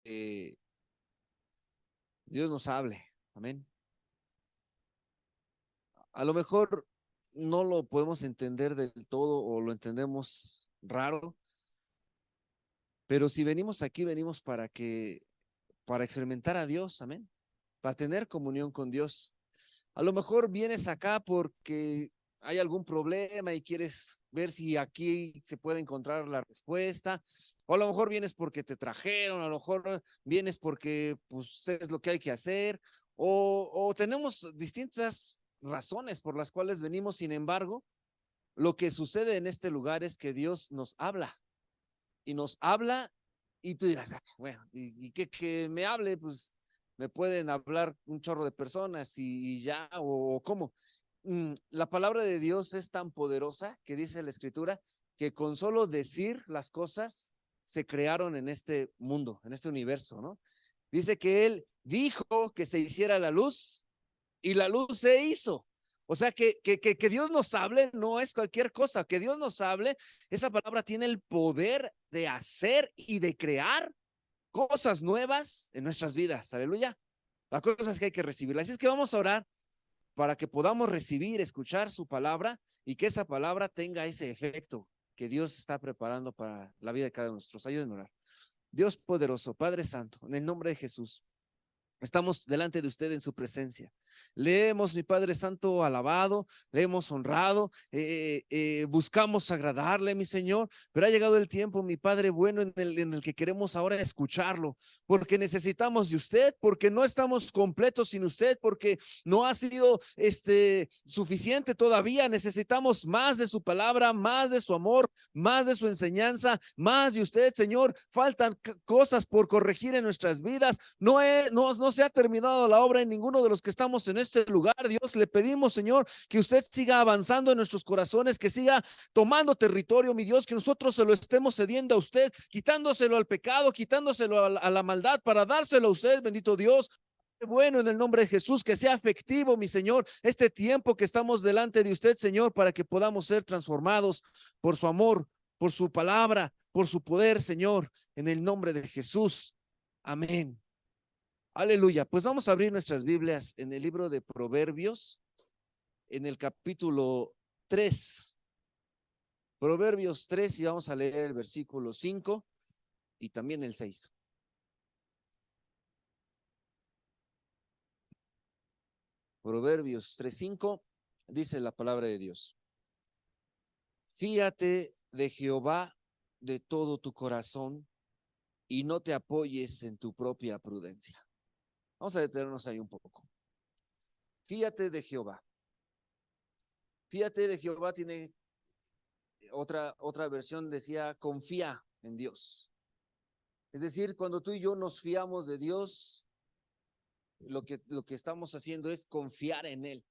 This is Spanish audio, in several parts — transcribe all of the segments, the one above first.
Dios nos hable. Amén. A lo mejor no lo podemos entender del todo o lo entendemos raro, pero si venimos aquí, venimos para experimentar a Dios, amén, para tener comunión con Dios. A lo mejor vienes acá porque hay algún problema y quieres ver si aquí se puede encontrar la respuesta, o a lo mejor vienes porque te trajeron, a lo mejor vienes porque pues es lo que hay que hacer, o tenemos distintas razones por las cuales venimos. Sin embargo, lo que sucede en este lugar es que Dios nos habla y nos habla, y tú dirás, bueno, y que me hable, pues me pueden hablar un chorro de personas y ya, o cómo. La palabra de Dios es tan poderosa que dice la escritura que con solo decir las cosas se crearon en este mundo, en este universo, ¿no? Dice que él dijo que se hiciera la luz y la luz se hizo. O sea, que Dios nos hable no es cualquier cosa. Que Dios nos hable, esa palabra tiene el poder de hacer y de crear cosas nuevas en nuestras vidas. Aleluya. La cosa es que hay que recibirla. Así es que vamos a orar para que podamos recibir, escuchar su palabra y que esa palabra tenga ese efecto que Dios está preparando para la vida de cada uno de nosotros. Ayúdenme a orar. Dios poderoso, Padre Santo, en el nombre de Jesús, estamos delante de usted en su presencia. Le hemos, mi Padre Santo, alabado, le hemos honrado, buscamos agradarle, mi Señor, pero ha llegado el tiempo, mi Padre bueno, en el que queremos ahora escucharlo, porque necesitamos de usted, porque no estamos completos sin usted, porque no ha sido suficiente todavía. Necesitamos más de su palabra, más de su amor, más de su enseñanza, más de usted, Señor. Faltan cosas por corregir en nuestras vidas. No se ha terminado la obra en ninguno de los que estamos en este lugar. Dios, le pedimos, Señor, que usted siga avanzando en nuestros corazones, que siga tomando territorio, mi Dios, que nosotros se lo estemos cediendo a usted, quitándoselo al pecado, quitándoselo a la maldad, para dárselo a usted, bendito Dios. Bueno, en el nombre de Jesús, que sea efectivo, mi Señor, este tiempo que estamos delante de usted, Señor, para que podamos ser transformados por su amor, por su palabra, por su poder, Señor, en el nombre de Jesús. Amén. Aleluya. Pues vamos a abrir nuestras Biblias en el libro de Proverbios, en el capítulo 3. Proverbios 3, y vamos a leer el versículo 5 y también el 6. Proverbios 3:5 dice la palabra de Dios: Fíate de Jehová de todo tu corazón y no te apoyes en tu propia prudencia. Vamos a detenernos ahí un poco. Fíate de Jehová. Fíate de Jehová tiene otra versión, decía confía en Dios. Es decir, cuando tú y yo nos fiamos de Dios, lo que estamos haciendo es confiar en Él.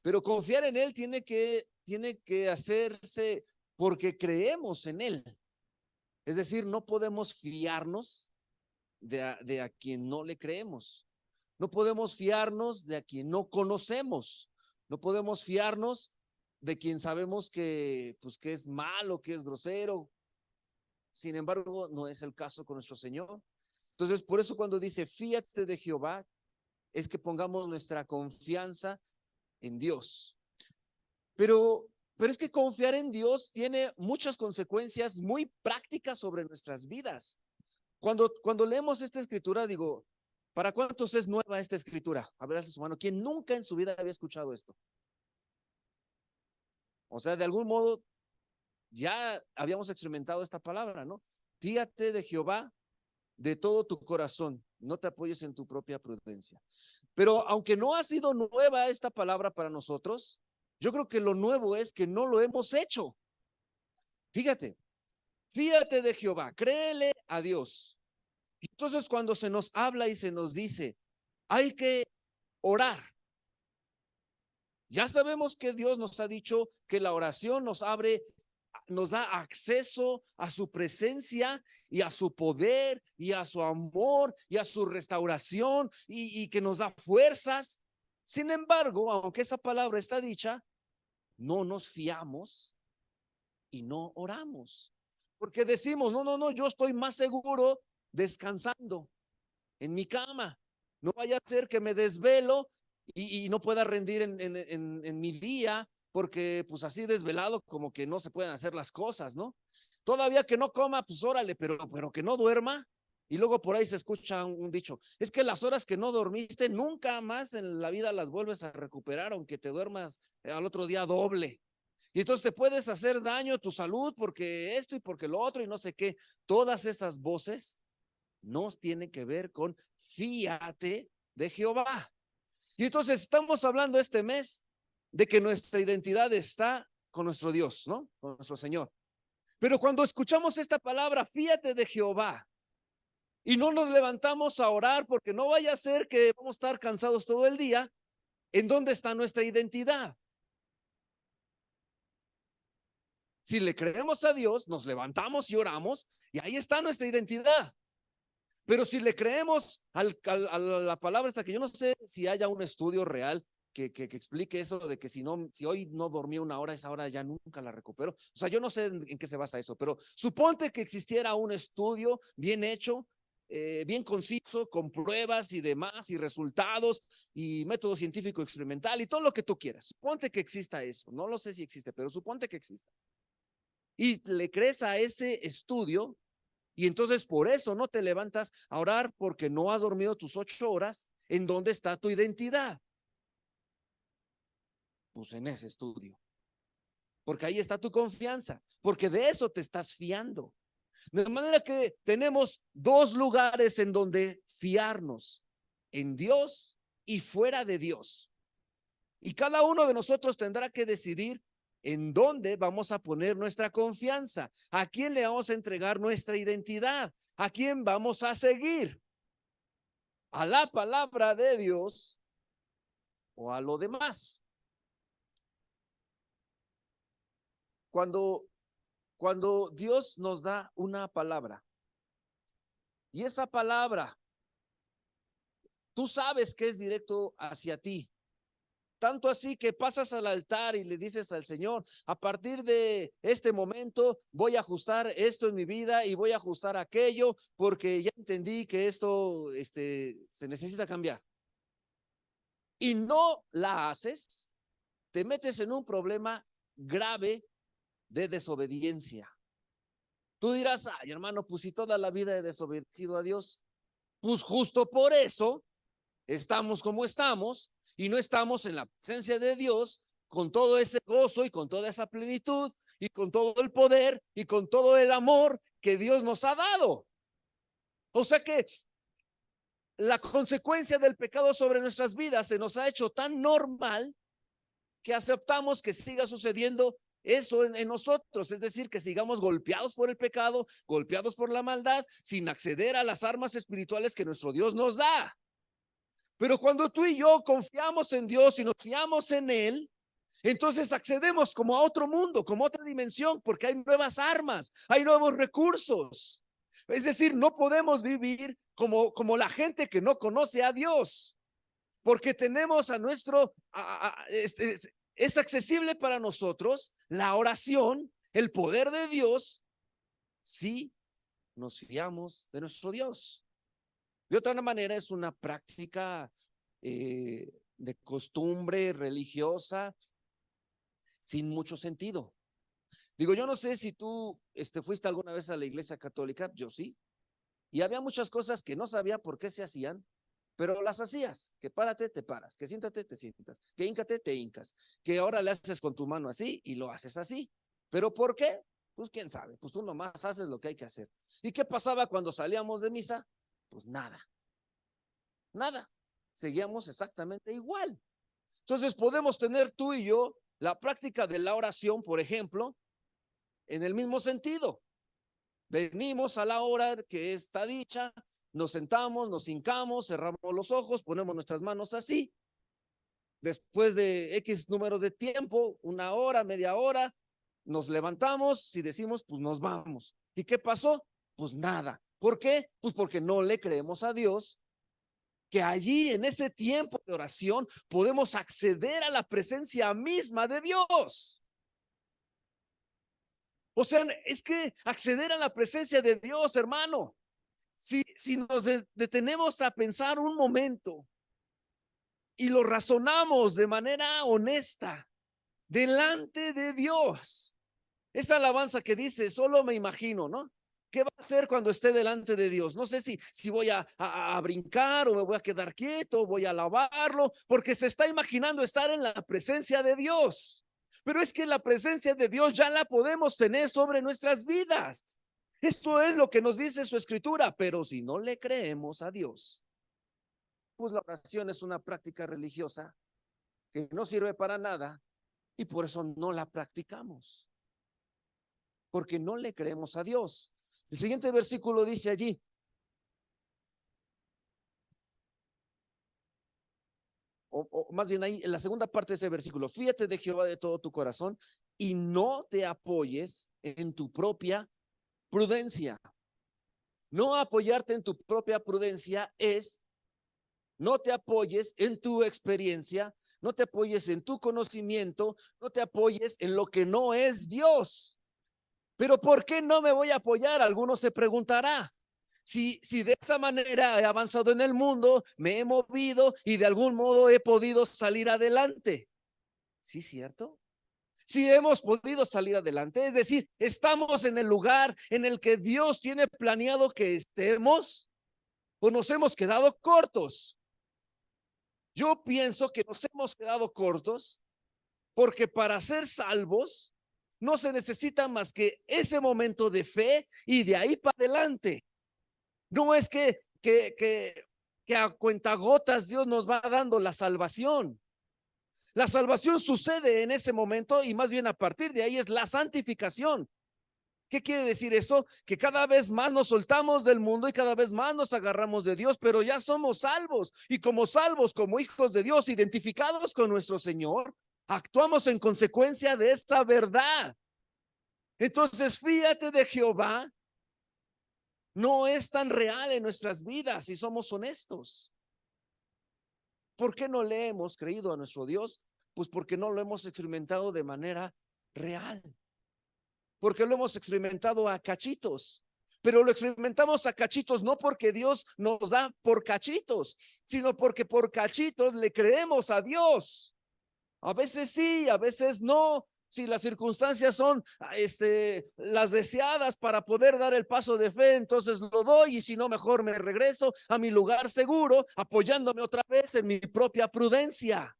Pero confiar en Él tiene que hacerse porque creemos en Él. Es decir, no podemos fiarnos de a quien no le creemos. No podemos fiarnos de a quien no conocemos. No podemos fiarnos de quien sabemos pues, que es malo, que es grosero. Sin embargo, no es el caso con nuestro Señor. Entonces, por eso cuando dice fíate de Jehová, es que pongamos nuestra confianza en Dios. Pero es que confiar en Dios tiene muchas consecuencias muy prácticas sobre nuestras vidas. Cuando leemos esta escritura, digo, ¿para cuántos es nueva esta escritura? A ver, a su mano, ¿quién nunca en su vida había escuchado esto? O sea, de algún modo ya habíamos experimentado esta palabra, ¿no? Fíate de Jehová de todo tu corazón, no te apoyes en tu propia prudencia. Pero aunque no ha sido nueva esta palabra para nosotros, yo creo que lo nuevo es que no lo hemos hecho. Fíjate, fíjate de Jehová, créele a Dios. Entonces, cuando se nos habla y se nos dice, hay que orar. Ya sabemos que Dios nos ha dicho que la oración nos da acceso a su presencia y a su poder y a su amor y a su restauración y que nos da fuerzas. Sin embargo, aunque esa palabra está dicha, no nos fiamos y no oramos. Porque decimos, no, yo estoy más seguro descansando en mi cama. No vaya a ser que me desvelo y no pueda rendir en mi día, porque pues así desvelado como que no se pueden hacer las cosas, ¿no? Todavía que no coma, pues órale, pero que no duerma. Y luego por ahí se escucha un dicho, es que las horas que no dormiste nunca más en la vida las vuelves a recuperar, aunque te duermas al otro día doble. Y entonces te puedes hacer daño a tu salud porque esto y porque lo otro y no sé qué. Todas esas voces nos tienen que ver con fíate de Jehová. Y entonces estamos hablando este mes de que nuestra identidad está con nuestro Dios, ¿no? Con nuestro Señor. Pero cuando escuchamos esta palabra, fíate de Jehová, y no nos levantamos a orar porque no vaya a ser que vamos a estar cansados todo el día, ¿en dónde está nuestra identidad? Si le creemos a Dios, nos levantamos y oramos, y ahí está nuestra identidad. Pero si le creemos a la palabra esta, que yo no sé si haya un estudio real que explique eso de que si hoy no dormí una hora, esa hora ya nunca la recupero. O sea, yo no sé en qué se basa eso, pero suponte que existiera un estudio bien hecho, bien conciso, con pruebas y demás, y resultados, y método científico experimental, y todo lo que tú quieras. Suponte que exista eso. No lo sé si existe, pero suponte que exista. Y le crees a ese estudio, y entonces por eso no te levantas a orar porque no has dormido tus 8 horas. ¿En dónde está tu identidad? Pues en ese estudio. Porque ahí está tu confianza, porque de eso te estás fiando. De manera que tenemos dos lugares en donde fiarnos, en Dios y fuera de Dios. Y cada uno de nosotros tendrá que decidir en dónde vamos a poner nuestra confianza, a quién le vamos a entregar nuestra identidad, a quién vamos a seguir, a la palabra de Dios o a lo demás. Cuando, cuando Dios nos da una palabra y esa palabra, tú sabes que es directo hacia ti, tanto así que pasas al altar y le dices al Señor, a partir de este momento voy a ajustar esto en mi vida y voy a ajustar aquello porque ya entendí que esto se necesita cambiar. Y no la haces, te metes en un problema grave de desobediencia. Tú dirás, ay hermano, pues si toda la vida he desobedecido a Dios, pues justo por eso estamos como estamos y no estamos en la presencia de Dios con todo ese gozo y con toda esa plenitud y con todo el poder y con todo el amor que Dios nos ha dado. O sea que la consecuencia del pecado sobre nuestras vidas se nos ha hecho tan normal que aceptamos que siga sucediendo eso en nosotros, es decir, que sigamos golpeados por el pecado, golpeados por la maldad, sin acceder a las armas espirituales que nuestro Dios nos da. Pero cuando tú y yo confiamos en Dios y nos fiamos en Él, entonces accedemos como a otro mundo, como a otra dimensión, porque hay nuevas armas, hay nuevos recursos. Es decir, no podemos vivir como la gente que no conoce a Dios, porque tenemos a nuestro, es accesible para nosotros la oración, el poder de Dios, si nos fiamos de nuestro Dios. De otra manera, es una práctica de costumbre religiosa sin mucho sentido. Digo, yo no sé si tú fuiste alguna vez a la iglesia católica, yo sí, y había muchas cosas que no sabía por qué se hacían, pero las hacías, que párate, te paras, que siéntate, te sientas, que híncate, te hincas, que ahora le haces con tu mano así y lo haces así. ¿Pero por qué? Pues quién sabe, pues tú nomás haces lo que hay que hacer. ¿Y qué pasaba cuando salíamos de misa? Pues nada, nada, seguíamos exactamente igual. Entonces podemos tener tú y yo la práctica de la oración, por ejemplo, en el mismo sentido. Venimos a la hora que está dicha, nos sentamos, nos hincamos, cerramos los ojos, ponemos nuestras manos así. Después de X número de tiempo, una hora, media hora, nos levantamos, si decimos, pues nos vamos. ¿Y qué pasó? Pues nada. ¿Por qué? Pues porque no le creemos a Dios que allí en ese tiempo de oración podemos acceder a la presencia misma de Dios. O sea, es que acceder a la presencia de Dios, hermano, Si nos detenemos a pensar un momento y lo razonamos de manera honesta delante de Dios, esa alabanza que dice, solo me imagino, ¿no? ¿Qué va a hacer cuando esté delante de Dios? No sé si voy a brincar o me voy a quedar quieto, voy a alabarlo, porque se está imaginando estar en la presencia de Dios. Pero es que la presencia de Dios ya la podemos tener sobre nuestras vidas. Esto es lo que nos dice su escritura, pero si no le creemos a Dios, pues la oración es una práctica religiosa que no sirve para nada y por eso no la practicamos, porque no le creemos a Dios. El siguiente versículo dice allí, o más bien ahí en la segunda parte de ese versículo, fíjate de Jehová de todo tu corazón y no te apoyes en tu propia prudencia. No apoyarte en tu propia prudencia es no te apoyes en tu experiencia, no te apoyes en tu conocimiento, no te apoyes en lo que no es Dios. Pero ¿por qué no me voy a apoyar? Alguno se preguntará. Si de esa manera he avanzado en el mundo, me he movido y de algún modo he podido salir adelante. ¿Sí, cierto? Si hemos podido salir adelante, es decir, estamos en el lugar en el que Dios tiene planeado que estemos, o nos hemos quedado cortos. Yo pienso que nos hemos quedado cortos porque para ser salvos no se necesita más que ese momento de fe y de ahí para adelante. No es que a cuentagotas Dios nos va dando la salvación. La salvación sucede en ese momento y más bien a partir de ahí es la santificación. ¿Qué quiere decir eso? Que cada vez más nos soltamos del mundo y cada vez más nos agarramos de Dios, pero ya somos salvos y como salvos, como hijos de Dios, identificados con nuestro Señor, actuamos en consecuencia de esta verdad. Entonces, fíjate de Jehová no es tan real en nuestras vidas si somos honestos. ¿Por qué no le hemos creído a nuestro Dios? Pues porque no lo hemos experimentado de manera real. Porque lo hemos experimentado a cachitos. Pero lo experimentamos a cachitos no porque Dios nos da por cachitos, sino porque por cachitos le creemos a Dios. A veces sí, a veces no. Si las circunstancias son las deseadas para poder dar el paso de fe, entonces lo doy, y si no, mejor me regreso a mi lugar seguro, apoyándome otra vez en mi propia prudencia.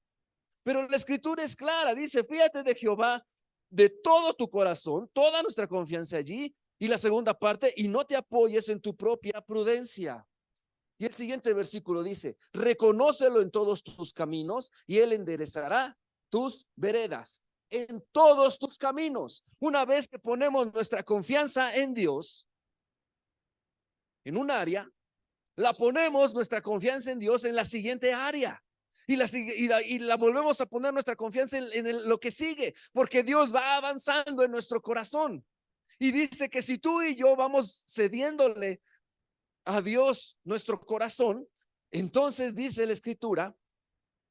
Pero la escritura es clara, dice, fíjate de Jehová de todo tu corazón, toda nuestra confianza allí. Y la segunda parte, y no te apoyes en tu propia prudencia. Y el siguiente versículo dice, reconócelo en todos tus caminos y él enderezará tus veredas. En todos tus caminos. Una vez que ponemos nuestra confianza en Dios, en un área, la ponemos nuestra confianza en Dios en la siguiente área. Y la volvemos a poner nuestra confianza en lo que sigue, porque Dios va avanzando en nuestro corazón. Y dice que si tú y yo vamos cediéndole a Dios nuestro corazón, entonces dice la escritura,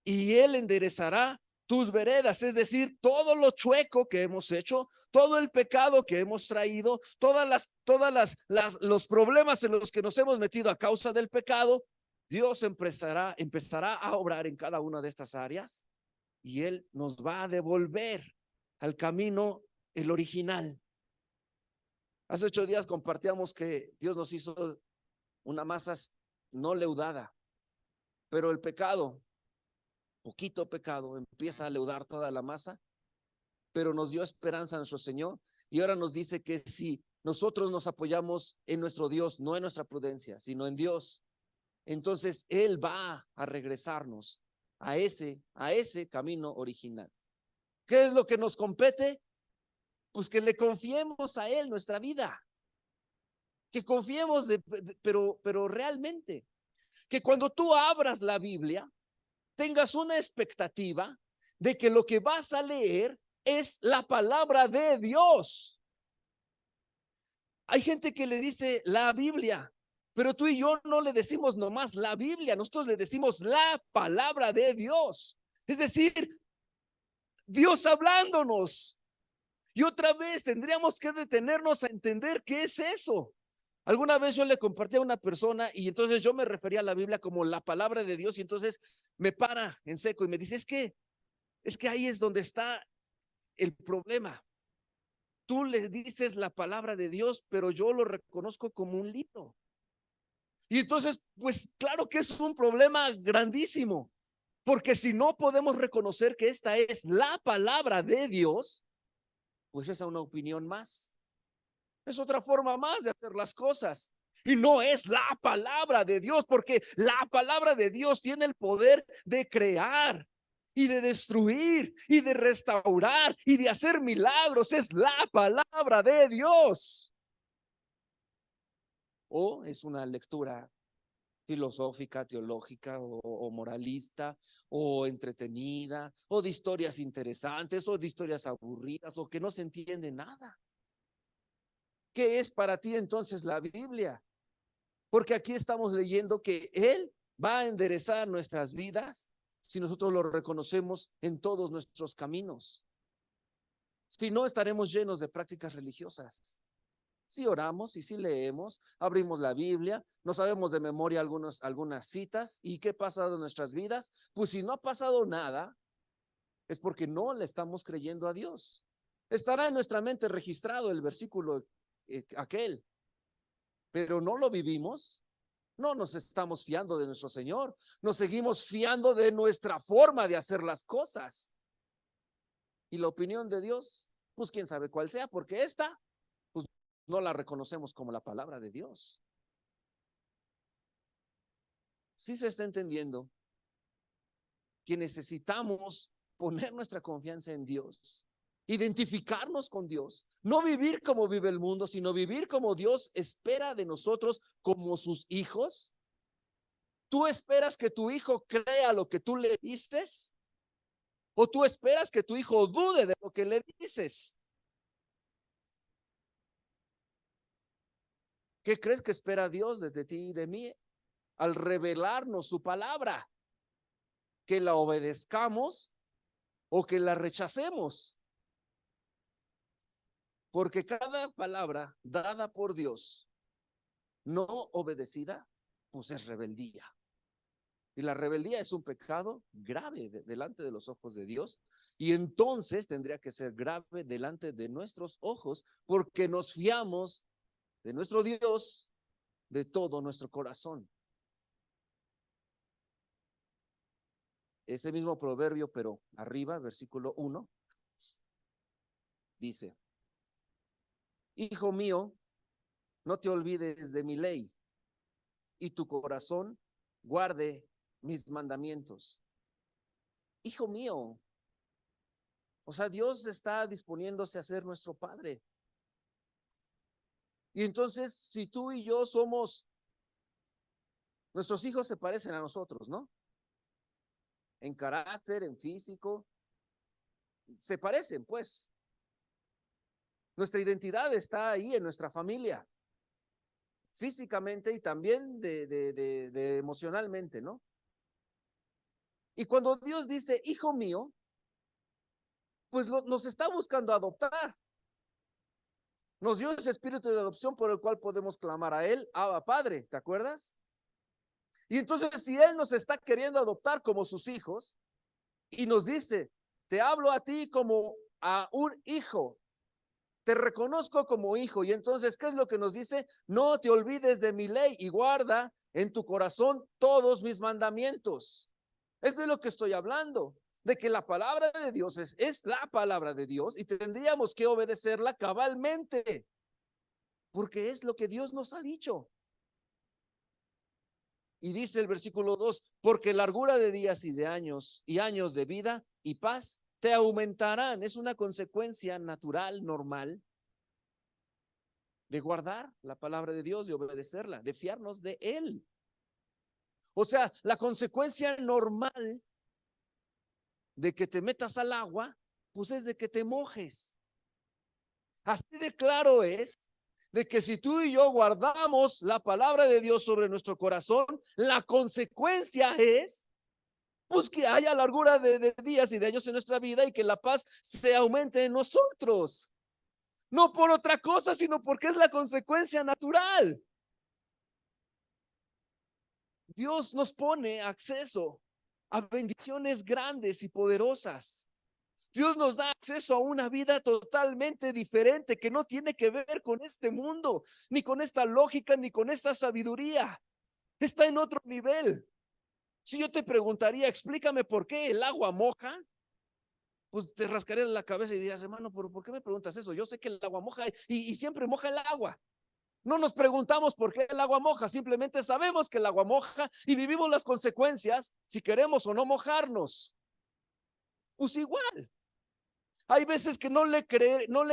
y él enderezará tus veredas, es decir, todo lo chueco que hemos hecho, todo el pecado que hemos traído, los problemas en los que nos hemos metido a causa del pecado, Dios empezará a obrar en cada una de estas áreas y él nos va a devolver al camino, el original. Hace 8 días compartíamos que Dios nos hizo una masa no leudada, pero el pecado, poquito pecado, empieza a leudar toda la masa, pero nos dio esperanza a nuestro Señor y ahora nos dice que si nosotros nos apoyamos en nuestro Dios, no en nuestra prudencia, sino en Dios, entonces Él va a regresarnos a ese camino original. ¿Qué es lo que nos compete? Pues que le confiemos a Él nuestra vida, que confiemos pero realmente, que cuando tú abras la Biblia, tengas una expectativa de que lo que vas a leer es la palabra de Dios. Hay gente que le dice la Biblia, pero tú y yo no le decimos nomás la Biblia, nosotros le decimos la palabra de Dios. Es decir, Dios hablándonos. Y otra vez tendríamos que detenernos a entender qué es eso. Alguna vez yo le compartí a una persona y entonces yo me refería a la Biblia como la palabra de Dios y entonces me para en seco y me dice, es que ahí es donde está el problema. Tú le dices la palabra de Dios, pero yo lo reconozco como un libro. Y entonces, pues claro que es un problema grandísimo, porque si no podemos reconocer que esta es la palabra de Dios, pues es una opinión más. Es otra forma más de hacer las cosas. Y no es la palabra de Dios, porque la palabra de Dios tiene el poder de crear y de destruir y de restaurar y de hacer milagros. Es la palabra de Dios. O es una lectura filosófica, teológica o moralista o entretenida o de historias interesantes o de historias aburridas o que no se entiende nada. ¿Qué es para ti entonces la Biblia? Porque aquí estamos leyendo que Él va a enderezar nuestras vidas si nosotros lo reconocemos en todos nuestros caminos. Si no, estaremos llenos de prácticas religiosas. Si oramos y si leemos, abrimos la Biblia, no sabemos de memoria algunas citas. ¿Y qué ha pasado en nuestras vidas? Pues si no ha pasado nada, es porque no le estamos creyendo a Dios. Estará en nuestra mente registrado el versículo aquel, pero no lo vivimos. No nos estamos fiando de nuestro Señor, nos seguimos fiando de nuestra forma de hacer las cosas. Y la opinión de Dios, pues quién sabe cuál sea, porque esta, pues no la reconocemos como la palabra de Dios. Sí se está entendiendo que necesitamos poner nuestra confianza en Dios, identificarnos con Dios, no vivir como vive el mundo, sino vivir como Dios espera de nosotros como sus hijos. ¿Tú esperas que tu hijo crea lo que tú le dices? ¿O tú esperas que tu hijo dude de lo que le dices? ¿Qué crees que espera Dios de ti y de mí al revelarnos su palabra? ¿Que la obedezcamos o que la rechacemos? Porque cada palabra dada por Dios, no obedecida, pues es rebeldía. Y la rebeldía es un pecado grave delante de los ojos de Dios. Y entonces tendría que ser grave delante de nuestros ojos, porque nos fiamos de nuestro Dios de todo nuestro corazón. Ese mismo proverbio, pero arriba, versículo 1, dice: Hijo mío, no te olvides de mi ley, y tu corazón guarde mis mandamientos. Hijo mío, o sea, Dios está disponiéndose a ser nuestro Padre. Y entonces, si tú y yo nuestros hijos se parecen a nosotros, ¿no? En carácter, en físico, se parecen, pues. Nuestra identidad está ahí en nuestra familia, físicamente y también de emocionalmente, ¿no? Y cuando Dios dice, hijo mío, pues nos está buscando adoptar. Nos dio ese espíritu de adopción por el cual podemos clamar a Él, Abba Padre, ¿te acuerdas? Y entonces, si Él nos está queriendo adoptar como sus hijos y nos dice, te hablo a ti como a un hijo, te reconozco como hijo. Y entonces, ¿qué es lo que nos dice? No te olvides de mi ley y guarda en tu corazón todos mis mandamientos. Es de lo que estoy hablando, de que la palabra de Dios es la palabra de Dios y tendríamos que obedecerla cabalmente, porque es lo que Dios nos ha dicho. Y dice el versículo 2, porque largura de días y de años y años de vida y paz te aumentarán. Es una consecuencia natural, normal, de guardar la palabra de Dios, de obedecerla, de fiarnos de Él. O sea, la consecuencia normal de que te metas al agua, pues es de que te mojes. Así de claro es de que si tú y yo guardamos la palabra de Dios sobre nuestro corazón, la consecuencia es pues que haya largura de días y de años en nuestra vida y que la paz se aumente en nosotros. No por otra cosa, sino porque es la consecuencia natural. Dios nos pone acceso a bendiciones grandes y poderosas. Dios nos da acceso a una vida totalmente diferente que no tiene que ver con este mundo, ni con esta lógica, ni con esta sabiduría. Está en otro nivel. Si yo te preguntaría, explícame por qué el agua moja, pues te rascaría la cabeza y dirías, hermano, ¿pero por qué me preguntas eso? Yo sé que el agua moja y siempre moja el agua. No nos preguntamos por qué el agua moja, simplemente sabemos que el agua moja y vivimos las consecuencias si queremos o no mojarnos. Pues igual. Hay veces que no le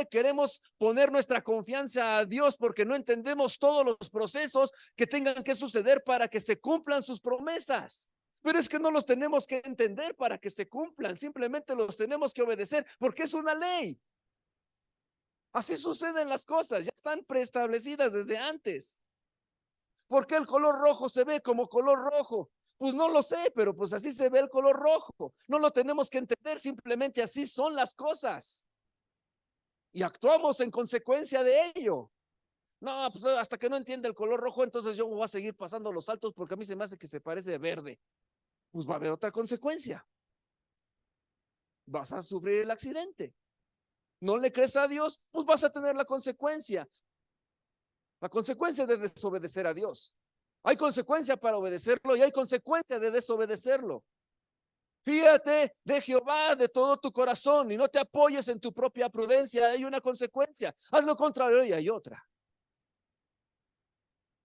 queremos poner nuestra confianza a Dios porque no entendemos todos los procesos que tengan que suceder para que se cumplan sus promesas. Pero es que no los tenemos que entender para que se cumplan, simplemente los tenemos que obedecer porque es una ley. Así suceden las cosas, ya están preestablecidas desde antes. ¿Por qué el color rojo se ve como color rojo? Pues no lo sé, pero pues así se ve el color rojo. No lo tenemos que entender, simplemente así son las cosas. Y actuamos en consecuencia de ello. No, pues hasta que no entienda el color rojo, entonces yo voy a seguir pasando los saltos porque a mí se me hace que se parece de verde. Pues va a haber otra consecuencia. Vas a sufrir el accidente. No le crees a Dios, pues vas a tener la consecuencia. La consecuencia de desobedecer a Dios. Hay consecuencia para obedecerlo y hay consecuencia de desobedecerlo. Fíjate de Jehová de todo tu corazón y no te apoyes en tu propia prudencia. Hay una consecuencia. Haz lo contrario y hay otra.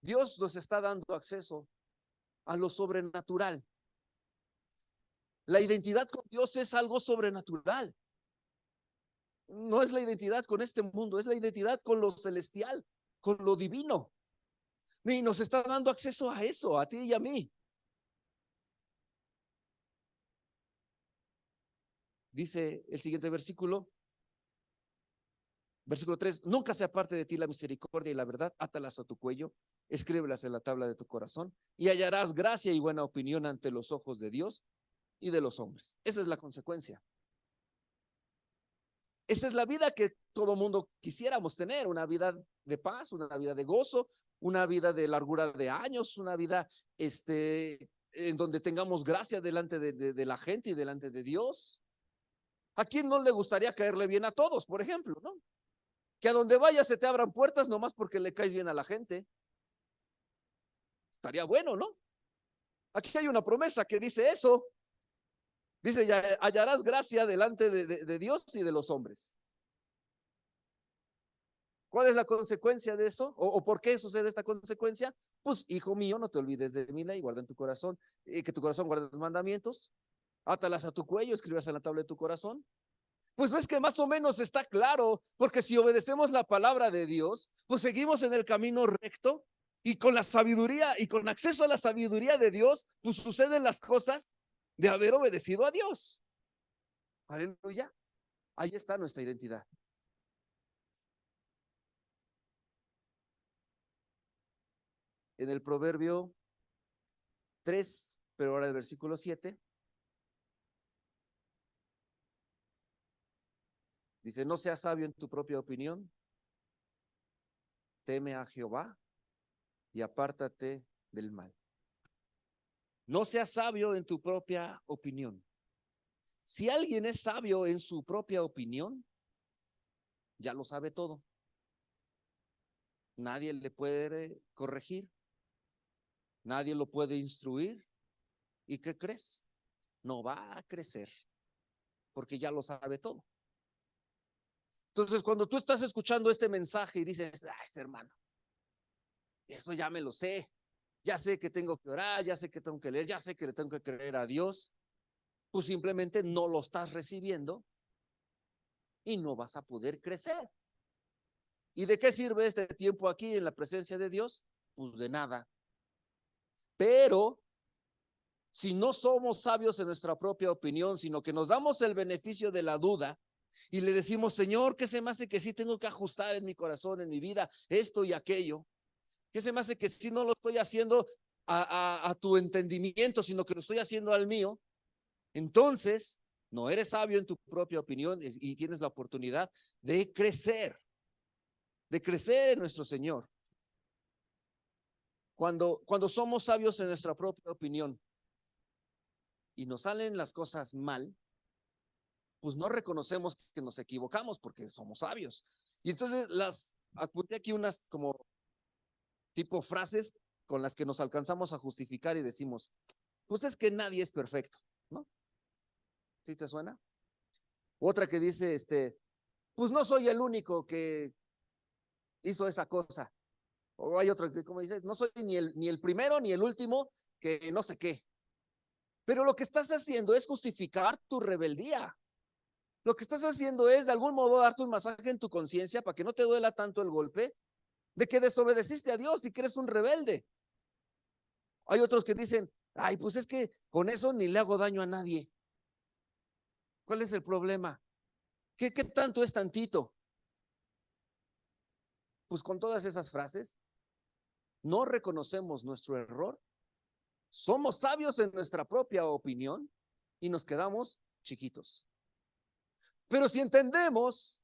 Dios nos está dando acceso a lo sobrenatural. La identidad con Dios es algo sobrenatural. No es la identidad con este mundo, es la identidad con lo celestial, con lo divino. Y nos está dando acceso a eso, a ti y a mí. Dice el siguiente versículo, versículo 3, nunca se aparte de ti la misericordia y la verdad, átalas a tu cuello, escríbelas en la tabla de tu corazón y hallarás gracia y buena opinión ante los ojos de Dios y de los hombres. Esa es la consecuencia. Esa es la vida que todo mundo quisiéramos tener, una vida de paz, una vida de gozo, una vida de largura de años, una vida en donde tengamos gracia delante de la gente y delante de Dios. ¿A quién no le gustaría caerle bien a todos, por ejemplo, no? Que a donde vayas se te abran puertas nomás porque le caes bien a la gente. Estaría bueno, ¿no? Aquí hay una promesa que dice eso. Dice, ya hallarás gracia delante de Dios y de los hombres. ¿Cuál es la consecuencia de eso? ¿O por qué sucede esta consecuencia? Pues, hijo mío, no te olvides de mi ley, guarda en tu corazón, que tu corazón guarde los mandamientos, átalas a tu cuello, escribas en la tabla de tu corazón. Pues ves que más o menos está claro, porque si obedecemos la palabra de Dios, pues seguimos en el camino recto y con la sabiduría y con acceso a la sabiduría de Dios, pues suceden las cosas de haber obedecido a Dios. Aleluya. Ahí está nuestra identidad. En el Proverbio 3, pero ahora el versículo 7, dice, no seas sabio en tu propia opinión, teme a Jehová y apártate del mal. No seas sabio en tu propia opinión. Si alguien es sabio en su propia opinión, ya lo sabe todo. Nadie le puede corregir, nadie lo puede instruir. ¿Y qué crees? No va a crecer porque ya lo sabe todo. Entonces, cuando tú estás escuchando este mensaje y dices, ay, hermano, eso ya me lo sé, ya sé que tengo que orar, ya sé que tengo que leer, ya sé que le tengo que creer a Dios, pues simplemente no lo estás recibiendo y no vas a poder crecer. ¿Y de qué sirve este tiempo aquí en la presencia de Dios? Pues de nada. Pero si no somos sabios en nuestra propia opinión, sino que nos damos el beneficio de la duda y le decimos, Señor, ¿qué se me hace que sí tengo que ajustar en mi corazón, en mi vida, esto y aquello? ¿Qué se me hace que sí no lo estoy haciendo a tu entendimiento, sino que lo estoy haciendo al mío? Entonces, no eres sabio en tu propia opinión y tienes la oportunidad de crecer en nuestro Señor. Cuando somos sabios en nuestra propia opinión y nos salen las cosas mal, pues no reconocemos que nos equivocamos porque somos sabios. Y entonces apunté aquí unas como tipo frases con las que nos alcanzamos a justificar y decimos, pues es que nadie es perfecto, ¿no? ¿Sí te suena? Otra que dice, pues no soy el único que hizo esa cosa. O hay otro que, como dices, no soy ni el primero ni el último que no sé qué. Pero lo que estás haciendo es justificar tu rebeldía. Lo que estás haciendo es de algún modo darte un masaje en tu conciencia para que no te duela tanto el golpe de que desobedeciste a Dios y que eres un rebelde. Hay otros que dicen, ay, pues es que con eso ni le hago daño a nadie. ¿Cuál es el problema? ¿Qué tanto es tantito? Pues con todas esas frases, no reconocemos nuestro error, somos sabios en nuestra propia opinión y nos quedamos chiquitos. Pero si entendemos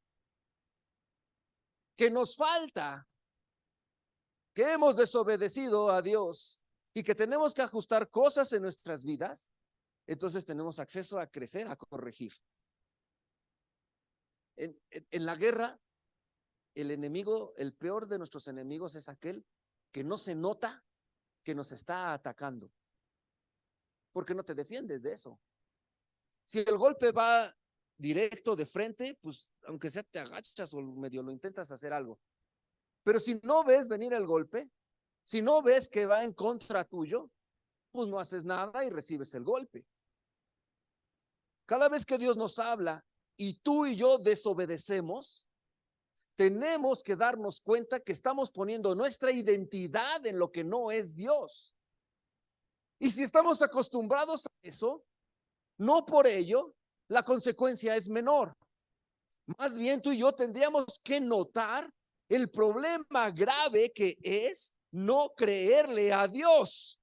que nos falta, que hemos desobedecido a Dios y que tenemos que ajustar cosas en nuestras vidas, entonces tenemos acceso a crecer, a corregir. En la guerra, el enemigo, el peor de nuestros enemigos es aquel que no se nota que nos está atacando, porque no te defiendes de eso. Si el golpe va directo de frente, pues aunque sea te agachas o medio lo intentas hacer algo. Pero si no ves venir el golpe, si no ves que va en contra tuyo, pues no haces nada y recibes el golpe. Cada vez que Dios nos habla y tú y yo desobedecemos, tenemos que darnos cuenta que estamos poniendo nuestra identidad en lo que no es Dios. Y si estamos acostumbrados a eso, no por ello, la consecuencia es menor. Más bien tú y yo tendríamos que notar el problema grave que es no creerle a Dios.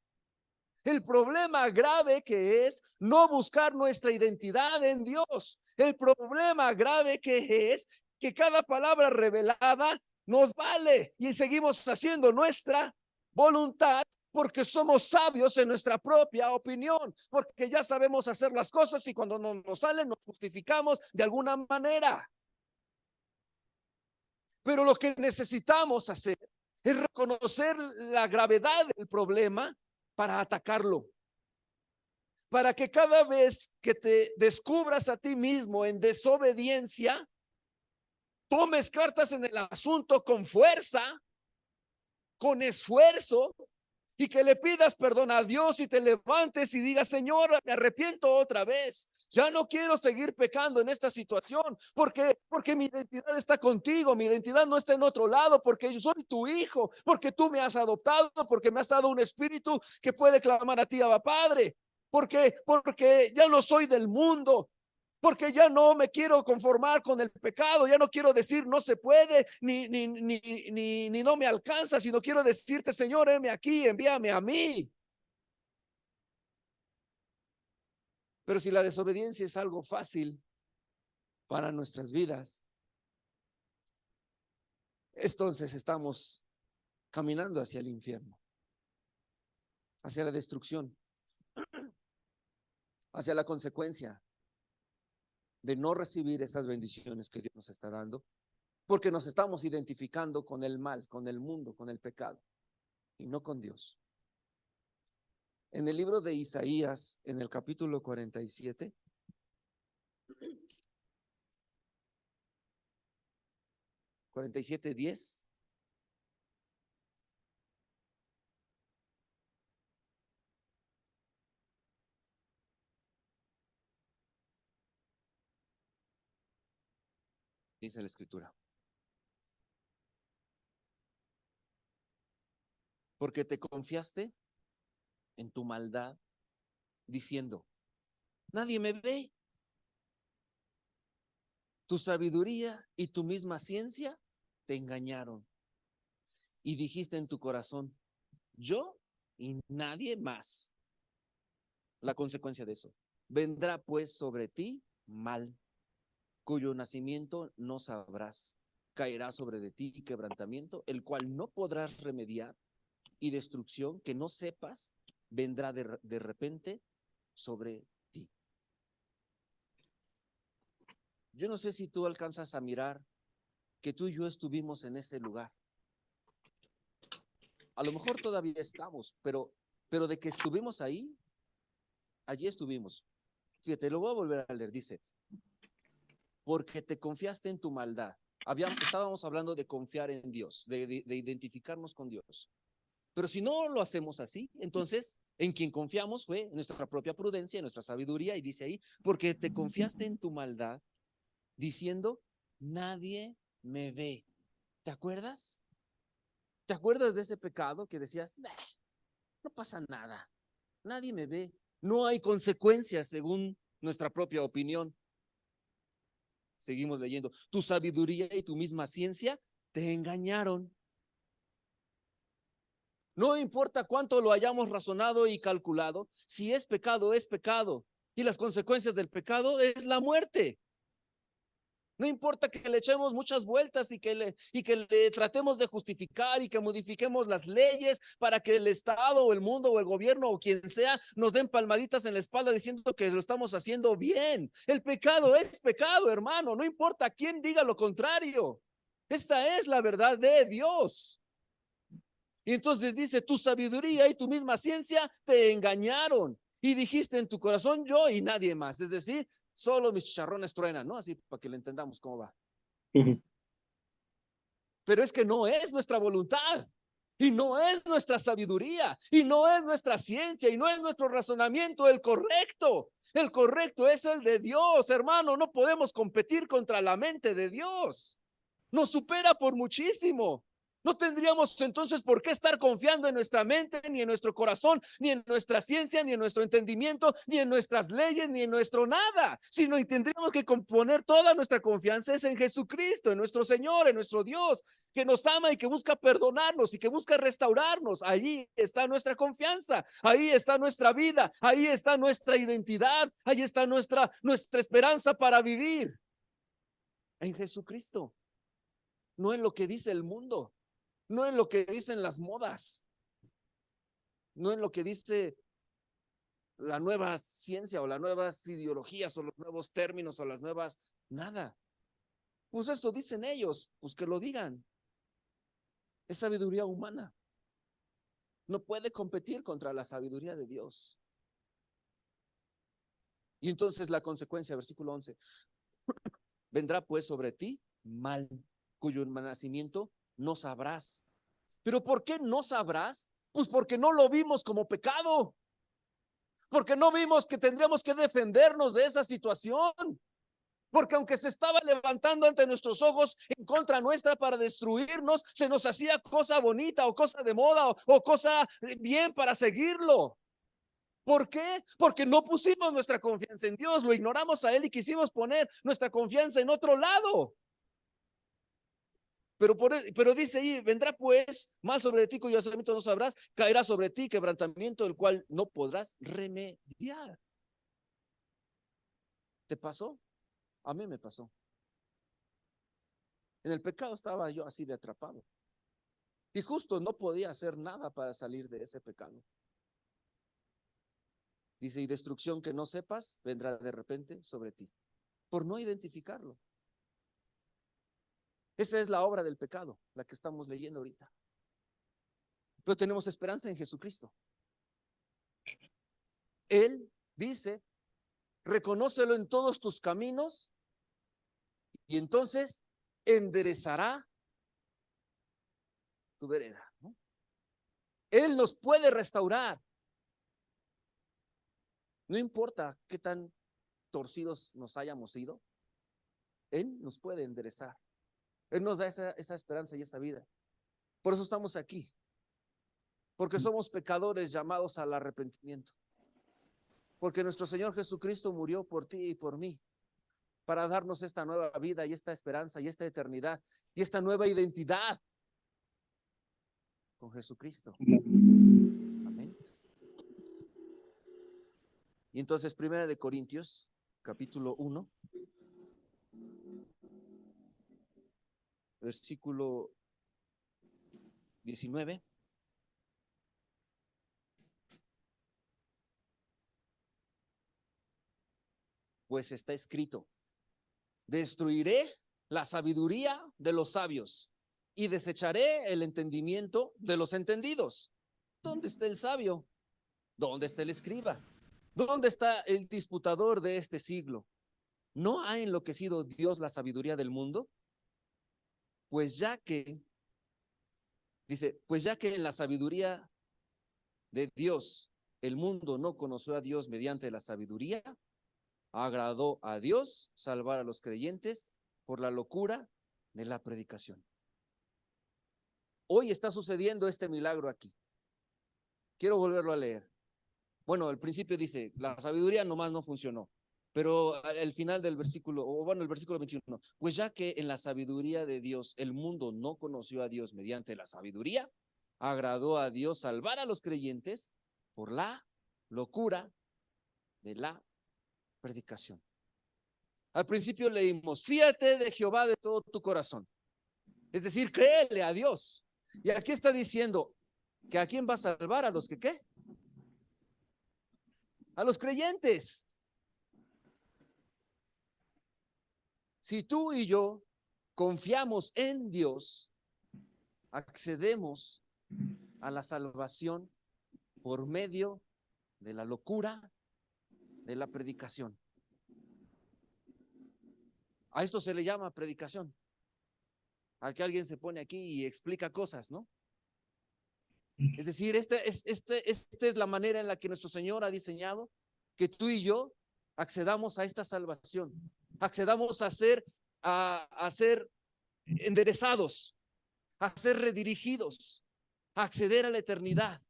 El problema grave que es no buscar nuestra identidad en Dios. El problema grave que es que cada palabra revelada nos vale y seguimos haciendo nuestra voluntad porque somos sabios en nuestra propia opinión, porque ya sabemos hacer las cosas y cuando no nos salen nos justificamos de alguna manera. Pero lo que necesitamos hacer es reconocer la gravedad del problema para atacarlo. Para que cada vez que te descubras a ti mismo en desobediencia, tomes cartas en el asunto con fuerza, con esfuerzo, y que le pidas perdón a Dios y te levantes y digas, Señor, me arrepiento otra vez. Ya no quiero seguir pecando en esta situación porque mi identidad está contigo, mi identidad no está en otro lado, porque yo soy tu hijo, porque tú me has adoptado, porque me has dado un espíritu que puede clamar a ti, Abba Padre, porque ya no soy del mundo, porque ya no me quiero conformar con el pecado, ya no quiero decir no se puede, ni no me alcanza, sino quiero decirte, Señor, heme aquí, envíame a mí. Pero si la desobediencia es algo fácil para nuestras vidas, entonces estamos caminando hacia el infierno, hacia la destrucción, hacia la consecuencia de no recibir esas bendiciones que Dios nos está dando, porque nos estamos identificando con el mal, con el mundo, con el pecado, y no con Dios. En el libro de Isaías, en el capítulo 47, (47:10), dice la escritura: porque te confiaste en tu maldad, diciendo, nadie me ve. Tu sabiduría y tu misma ciencia te engañaron. Y dijiste en tu corazón, yo y nadie más. La consecuencia de eso: vendrá pues sobre ti mal, cuyo nacimiento no sabrás. Caerá sobre de ti quebrantamiento, el cual no podrás remediar, y destrucción que no sepas vendrá de repente sobre ti. Yo no sé si tú alcanzas a mirar que tú y yo estuvimos en ese lugar. A lo mejor todavía estamos, pero de que estuvimos ahí, allí estuvimos. Fíjate, lo voy a volver a leer. Dice, porque te confiaste en tu maldad. Estábamos hablando de confiar en Dios, de identificarnos con Dios. Pero si no lo hacemos así, entonces en quien confiamos fue en nuestra propia prudencia, en nuestra sabiduría, y dice ahí, porque te confiaste en tu maldad, diciendo, nadie me ve. ¿Te acuerdas? ¿Te acuerdas de ese pecado que decías, nah, no pasa nada, nadie me ve, no hay consecuencias según nuestra propia opinión? Seguimos leyendo, tu sabiduría y tu misma ciencia te engañaron. No importa cuánto lo hayamos razonado y calculado, si es pecado, es pecado. Y las consecuencias del pecado es la muerte. No importa que le echemos muchas vueltas y que le tratemos de justificar y que modifiquemos las leyes para que el Estado o el mundo o el gobierno o quien sea nos den palmaditas en la espalda diciendo que lo estamos haciendo bien. El pecado es pecado, hermano. No importa quién diga lo contrario. Esta es la verdad de Dios. Y entonces dice, tu sabiduría y tu misma ciencia te engañaron. Y dijiste en tu corazón, yo y nadie más. Es decir, solo mis chicharrones truenan, ¿no? Así para que le entendamos cómo va. Pero es que no es nuestra voluntad. Y no es nuestra sabiduría. Y no es nuestra ciencia. Y no es nuestro razonamiento el correcto. El correcto es el de Dios, hermano. No podemos competir contra la mente de Dios. Nos supera por muchísimo. No tendríamos entonces por qué estar confiando en nuestra mente, ni en nuestro corazón, ni en nuestra ciencia, ni en nuestro entendimiento, ni en nuestras leyes, ni en nuestro nada, sino y tendríamos que poner toda nuestra confianza en Jesucristo, en nuestro Señor, en nuestro Dios, que nos ama y que busca perdonarnos y que busca restaurarnos. Ahí está nuestra confianza, ahí está nuestra vida, ahí está nuestra identidad, ahí está nuestra esperanza para vivir en Jesucristo. No en lo que dice el mundo, no en lo que dicen las modas, no en lo que dice la nueva ciencia o las nuevas ideologías o los nuevos términos o las nuevas, nada. Pues esto dicen ellos, pues que lo digan. Es sabiduría humana. No puede competir contra la sabiduría de Dios. Y entonces la consecuencia, versículo 11, vendrá pues sobre ti mal, cuyo nacimiento no sabrás. ¿Pero por qué no sabrás? Pues porque no lo vimos como pecado. Porque no vimos que tendríamos que defendernos de esa situación. Porque aunque se estaba levantando ante nuestros ojos en contra nuestra para destruirnos, se nos hacía cosa bonita o cosa de moda o cosa bien para seguirlo. ¿Por qué? Porque no pusimos nuestra confianza en Dios, lo ignoramos a Él y quisimos poner nuestra confianza en otro lado. Pero dice ahí, vendrá pues mal sobre ti cuyo hacimiento no sabrás, caerá sobre ti quebrantamiento el cual no podrás remediar. ¿Te pasó? A mí me pasó. En el pecado estaba yo así de atrapado. Y justo no podía hacer nada para salir de ese pecado. Dice, y destrucción que no sepas vendrá de repente sobre ti, por no identificarlo. Esa es la obra del pecado, la que estamos leyendo ahorita. Pero tenemos esperanza en Jesucristo. Él dice, reconócelo en todos tus caminos y entonces enderezará tu vereda, ¿no? Él nos puede restaurar. No importa qué tan torcidos nos hayamos ido, Él nos puede enderezar. Él nos da esa esperanza y esa vida. Por eso estamos aquí. Porque somos pecadores llamados al arrepentimiento. Porque nuestro Señor Jesucristo murió por ti y por mí para darnos esta nueva vida y esta esperanza y esta eternidad y esta nueva identidad con Jesucristo. Amén. Y entonces, 1 Corintios, capítulo 1, versículo 19. pues está escrito: destruiré la sabiduría de los sabios y desecharé el entendimiento de los entendidos. ¿Dónde está el sabio? ¿Dónde está el escriba? ¿Dónde está el disputador de este siglo? ¿No ha enloquecido Dios la sabiduría del mundo? Pues ya que, dice, pues ya que en la sabiduría de Dios el mundo no conoció a Dios mediante la sabiduría, agradó a Dios salvar a los creyentes por la locura de la predicación. Hoy está sucediendo este milagro aquí. Quiero volverlo a leer. Bueno, al principio dice, la sabiduría nomás no funcionó, pero al final del versículo, o bueno, el versículo 21, pues ya que en la sabiduría de Dios el mundo no conoció a Dios mediante la sabiduría, agradó a Dios salvar a los creyentes por la locura de la predicación. Al principio leímos, fíate de Jehová de todo tu corazón. Es decir, créele a Dios. Y aquí está diciendo que a quién va a salvar, a los que ¿qué? A los creyentes. Si tú y yo confiamos en Dios, accedemos a la salvación por medio de la locura de la predicación. A esto se le llama predicación. A que alguien se pone aquí y explica cosas, ¿no? Es decir, esta es la manera en la que nuestro Señor ha diseñado que tú y yo accedamos a esta salvación, accedamos a ser enderezados, a ser redirigidos, a acceder a la eternidad,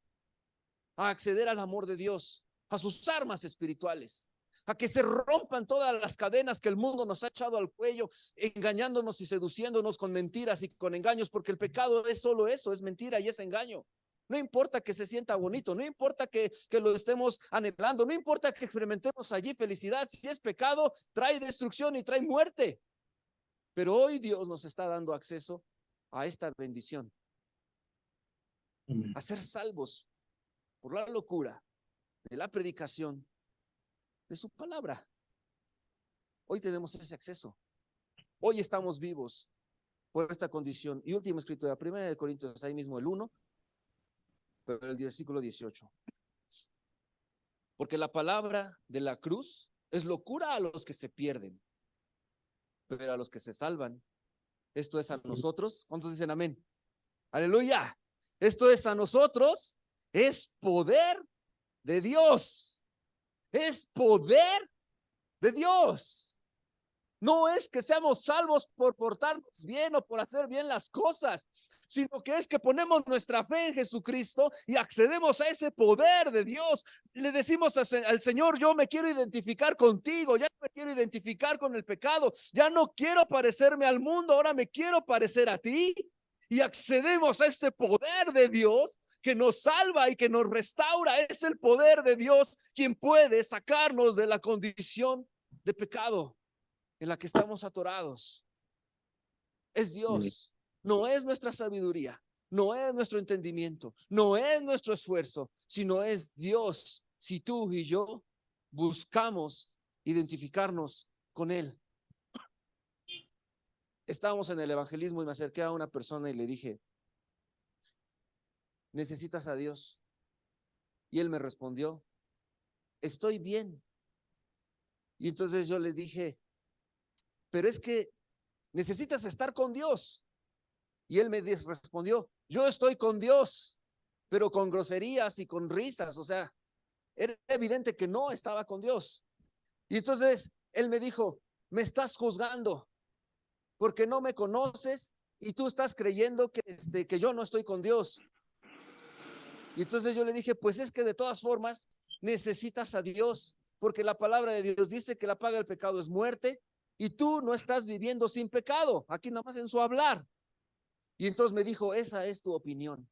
a acceder al amor de Dios, a sus armas espirituales, a que se rompan todas las cadenas que el mundo nos ha echado al cuello, engañándonos y seduciéndonos con mentiras y con engaños, porque el pecado es solo eso, es mentira y es engaño. No importa que se sienta bonito, no importa que lo estemos anhelando, no importa que experimentemos allí felicidad, si es pecado, trae destrucción y trae muerte. Pero hoy Dios nos está dando acceso a esta bendición, a ser salvos por la locura de la predicación de su palabra. Hoy tenemos ese acceso. Hoy estamos vivos por esta condición. Y última escritura, 1 Corintios, ahí mismo el 1, pero el versículo 18. Porque la palabra de la cruz es locura a los que se pierden, pero a los que se salvan, esto es a nosotros. ¿Cuántos dicen amén? Aleluya. Esto es a nosotros, es poder de Dios. Es poder de Dios. No es que seamos salvos por portarnos bien o por hacer bien las cosas, sino que es que ponemos nuestra fe en Jesucristo y accedemos a ese poder de Dios. Le decimos al Señor, yo me quiero identificar contigo, ya no me quiero identificar con el pecado, ya no quiero parecerme al mundo, ahora me quiero parecer a ti. Y accedemos a este poder de Dios que nos salva y que nos restaura. Es el poder de Dios quien puede sacarnos de la condición de pecado en la que estamos atorados. Es Dios, no es nuestra sabiduría, no es nuestro entendimiento, no es nuestro esfuerzo, sino es Dios. Si tú y yo buscamos identificarnos con Él. Estábamos en el evangelismo y me acerqué a una persona y le dije, ¿necesitas a Dios? Y él me respondió, estoy bien. Y entonces yo le dije, pero es que necesitas estar con Dios. Y él me respondió, yo estoy con Dios, pero con groserías y con risas. O sea, era evidente que no estaba con Dios. Y entonces él me dijo, me estás juzgando porque no me conoces y tú estás creyendo que yo no estoy con Dios. Y entonces yo le dije, pues es que de todas formas necesitas a Dios, porque la palabra de Dios dice que la paga del pecado es muerte y tú no estás viviendo sin pecado, aquí nada más en su hablar. Y entonces me dijo, esa es tu opinión.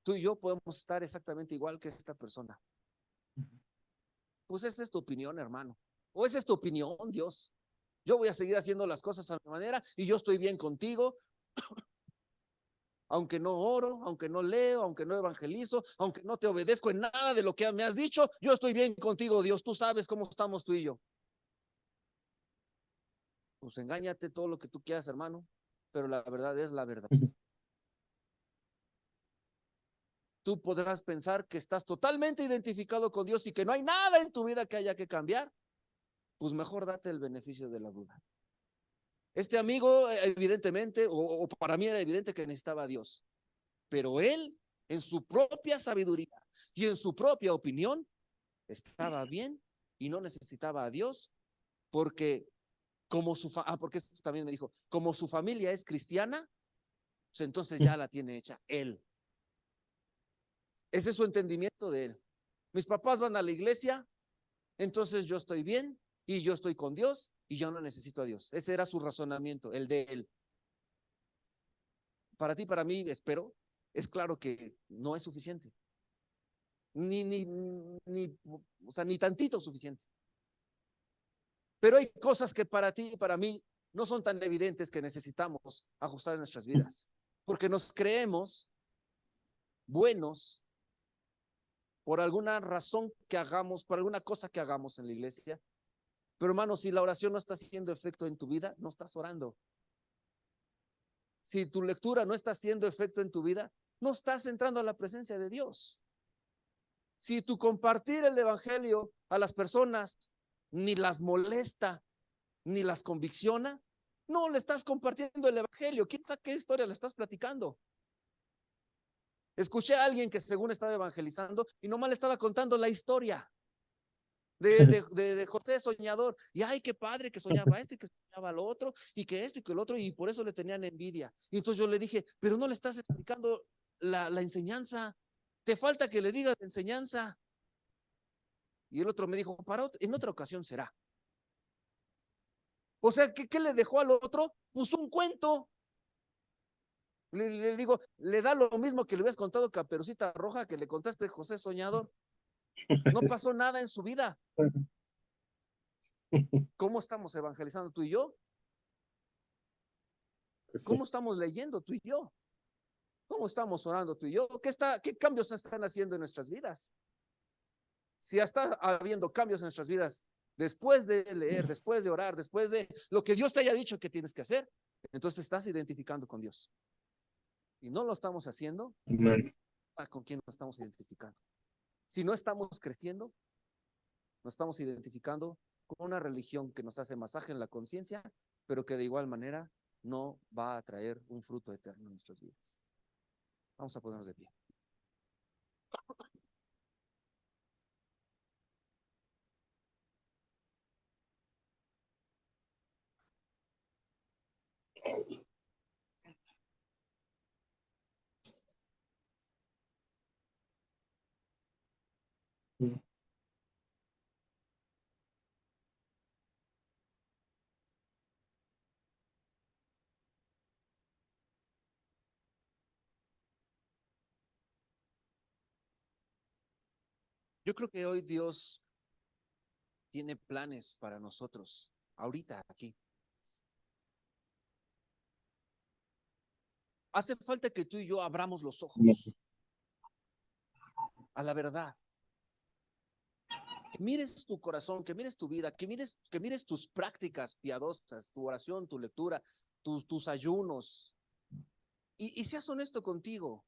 Tú y yo podemos estar exactamente igual que esta persona. Pues esa es tu opinión, hermano. O esa es tu opinión, Dios. Yo voy a seguir haciendo las cosas a mi manera y yo estoy bien contigo. aunque no oro, aunque no leo, aunque no evangelizo, aunque no te obedezco en nada de lo que me has dicho, yo estoy bien contigo, Dios, tú sabes cómo estamos tú y yo. Pues engáñate todo lo que tú quieras, hermano, pero la verdad es la verdad. Tú podrás pensar que estás totalmente identificado con Dios y que no hay nada en tu vida que haya que cambiar, pues mejor date el beneficio de la duda. Este amigo, evidentemente, o para mí era evidente que necesitaba a Dios, pero él, en su propia sabiduría y en su propia opinión, estaba bien y no necesitaba a Dios porque porque esto también me dijo, como su familia es cristiana, pues entonces ya la tiene hecha él. Ese es su entendimiento de él. Mis papás van a la iglesia, entonces yo estoy bien y yo estoy con Dios y yo no necesito a Dios. Ese era su razonamiento, el de él. Para ti, para mí, espero, es claro que no es suficiente. O sea, ni tantito suficiente. Pero hay cosas que para ti y para mí no son tan evidentes que necesitamos ajustar en nuestras vidas, porque nos creemos buenos por alguna razón que hagamos, por alguna cosa que hagamos en la iglesia. Pero hermano, si la oración no está haciendo efecto en tu vida, no estás orando. Si tu lectura no está haciendo efecto en tu vida, no estás entrando a la presencia de Dios. Si tu compartir el evangelio a las personas ni las molesta, ni las convicciona, no le estás compartiendo el evangelio. ¿Quién sabe qué historia le estás platicando? Escuché a alguien que según estaba evangelizando y nomás le estaba contando la historia de José Soñador. Y ay, qué padre que soñaba esto y que soñaba lo otro y que esto y que el otro, y por eso le tenían envidia. Y entonces yo le dije, pero no le estás explicando la enseñanza. Te falta que le digas enseñanza. Y el otro me dijo, en otra ocasión será. O sea, ¿qué le dejó al otro? Pues un cuento. Le digo, le da lo mismo que le hubieras contado Caperucita Roja que le contaste José Soñador. No pasó nada en su vida. ¿Cómo estamos evangelizando tú y yo? ¿Cómo estamos leyendo tú y yo? ¿Cómo estamos orando tú y yo? ¿Qué cambios están haciendo en nuestras vidas? Si está habiendo cambios en nuestras vidas después de leer, después de orar, después de lo que Dios te haya dicho que tienes que hacer, entonces te estás identificando con Dios. Y no lo estamos haciendo, ¿con quién nos estamos identificando? Si no estamos creciendo, nos estamos identificando con una religión que nos hace masaje en la conciencia, pero que de igual manera no va a traer un fruto eterno en nuestras vidas. Vamos a ponernos de pie. Yo creo que hoy Dios tiene planes para nosotros, ahorita aquí. Hace falta que tú y yo abramos los ojos a la verdad. Que mires tu corazón, que mires tu vida, que mires tus prácticas piadosas, tu oración, tu lectura, tus ayunos. Y seas honesto contigo.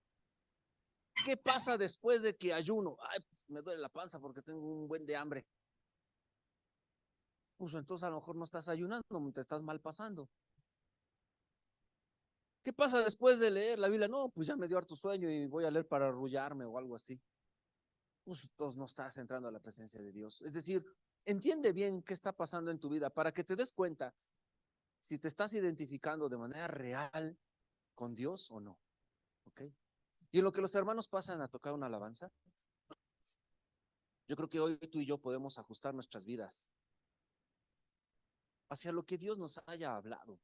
¿Qué pasa después de que ayuno? Ay, me duele la panza porque tengo un buen de hambre. Pues entonces a lo mejor no estás ayunando, te estás mal pasando. ¿Qué pasa después de leer la Biblia? No, pues ya me dio harto sueño y voy a leer para arrullarme o algo así. Pues entonces no estás entrando a la presencia de Dios. Es decir, entiende bien qué está pasando en tu vida para que te des cuenta si te estás identificando de manera real con Dios o no. ¿Ok? Y en lo que los hermanos pasan a tocar una alabanza, yo creo que hoy tú y yo podemos ajustar nuestras vidas hacia lo que Dios nos haya hablado.